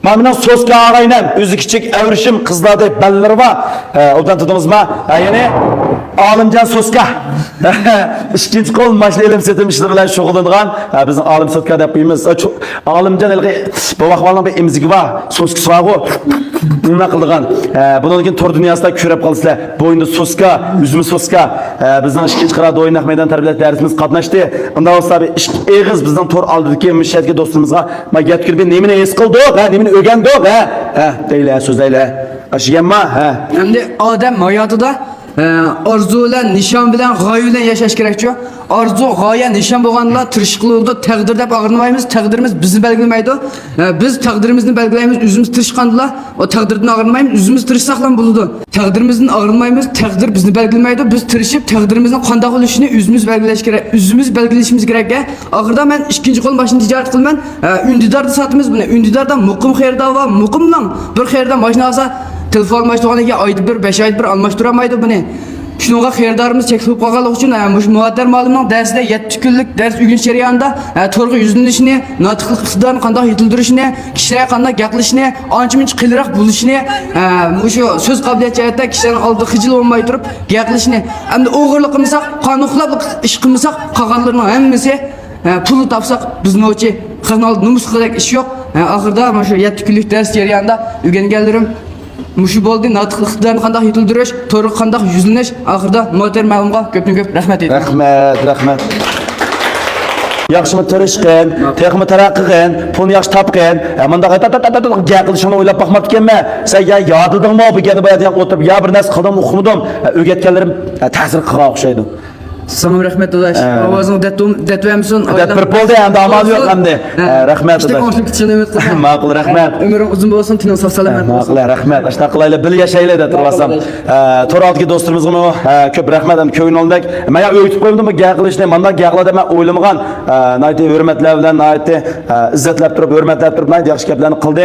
Mamının soska ağayla özü küçük evrişim kızlarda belleri var. Odan tutduğumuz ma yani Alimcan soska. İkinci kol maşlayalım setimişlerle şoğulanıgan. Bizim alim soska yapıyımız. Alimcan elge bu vakvallan bir emzigi var. Soskası var o. Bununla kıldıgan. Bunun için tor dünyasında körep kalısılar. Boyunda soska, üzümü soska. Bizden ikinci kırada oynak meydan terbiyelet dersimiz katnaştı. Ondan sonra bir eğiz bizden tor aldık ki müşahedeki dostumuzga. Ma getkür bir nemine es kıldı o. Nemine ögen de o. Değil söz değil. Aşıgen ma. Hem de adam hayatıda arzu ile, nişan bilen, gaye ile yaşaş gerekçi. Arzu, gaye, nişan boğanla tırışıklı oldu. Təqdir dep ağırlamayız. Təqdirimiz bizi belgilemeydi. Biz təqdirimizni belgileyimiz. Üzümüz tırışkandılar. O təqdirden ağırlamayız. Üzümüz tırışsaklan buludu. Təqdirimizden ağırlamayız. Təqdir bizni belgilemeydi. Biz tırışıp təqdirimizin qandaq oluşunu üzümüz belgileşimiz gerek. Ahırda ben ikinci kol başını ticaret kılman. Ündidarda satımız bunu. Ündidarda mukum xeyirda var. Mukumdan bir xeyirda başına alsa telefon almıştığına ki ayda bir, 5 ayda bir almıştıramaydı bunu. Şununla xeyirdarımız çekilip kalkalık için muhaddar malımın dersinde 70 günlük ders ügün şeriyanında torgu yüzünün işini, natıklık iqtidarını kandak yetildirişini, kişilere kandak yaklaşını, ançı kıyılarak buluşunu, şu söz kabiliyet cihette kişilerin aldığı hıcıl olmayı durup yaklaşını, hem de oğurluk kımısak, kanukla iş kımısak, kakallarının hemmesi pulu tapsak bizim o ki kanal numus kılacak iş yok. Ahırda şu 70 günlük ders şeriyanında ügen gelirim. Muşu boldu, natıklıklarını kandak yetildiriş, toruk kandak yüzleniş, ahırda muhter ma'lumga köp rahmet edin. Rahmet. Yaxşımı tırışqın, texmi taraqqın, pulni yaxşı tapqın. Mında qilishini o'ylab baxmabdikanman. Sen ya yodidingmi bu gapni bayatdan o'tirib, ya bir narsa qildim, o'qimadim. O'rgatganlarim ta'sir qilgan o'xshaydi. Sana rahmet dadaş. Avazını detmemsin. Bir polda endi amal yo'q hamda. Rahmat dadaş. İşte konflikt için ümit qilman. Ma'qul, rahmat. Ömrüm uzun bo'lsin, tinov sog' salomat bo'lsin. Ma'qul, rahmat. Ashta qilaylik, bil yashaylik deb turibsam. To'raltki do'stimizga ko'p rahmat ham ko'ngil oldik. Men ya o'yitib qo'ydim bu gap qilishni. Menda gap qiladi men o'ylamagan. Nayti hurmatlar bilan, nayti izzatlab turib, hurmatlab turib, nayti yaxshi gaplarni qildi.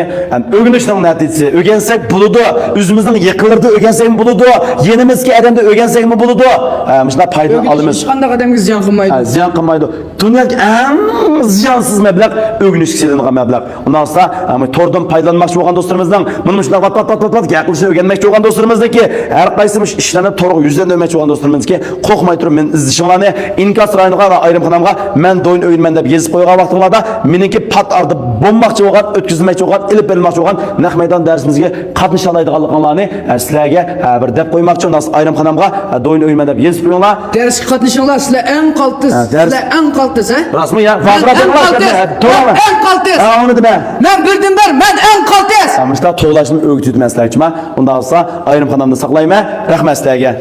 O'rganishning natijasi. O'rgansak bo'ladi. O'zimizning yaqinlarda o'rgansak bo'ladi. Yenimizga odamda o'rgansakmi bo'ladi. Shuna foyda olamiz. Hech qanday odamga ziyon qilmaydi. Ziyon qilmaydi. Dunyodagi eng ziyonsiz mablag' o'rganishga kelingan mablag'. Undan sonra tordan foydalanmoqchi bo'lgan do'stlarimizdan buni shunday pat gapirishni o'rganmoqchi bo'lgan do'stlarimizniki har qaysi ishlarni to'g'ri yuzdan o'rganmoqchi bo'lgan do'stlarimizga qo'rqmay turib men izlashinglarni inkas rayoniga va ayrimxonamga men do'yin o'yinman deb yezib qo'ygan vaqtinglarda meniki pat ardi bo'lmoqchi bo'lgan, o'tkazmoqchi bo'lgan, ilib bermoqchi bo'lgan naq maydon darsimizga qatnasha oladiganlarni sizlarga bir deb qo'ymoqchi. Undan ayrimxonamga do'yin o'yinman deb yezib qo'yinglar. Darsga qatnashinglar, sizlar eng qaltis. Sizlar eng qaltis, ha? Rasmi ya, fazladan to'g'rimi? Eng qaltis. Onu deme. Men bildim ber, men eng qaltis. Amışda to'g'lashni o'rgatib sizlarga. Undan sonra ayrim xonamda saqlayman. Rahmat sizlarga.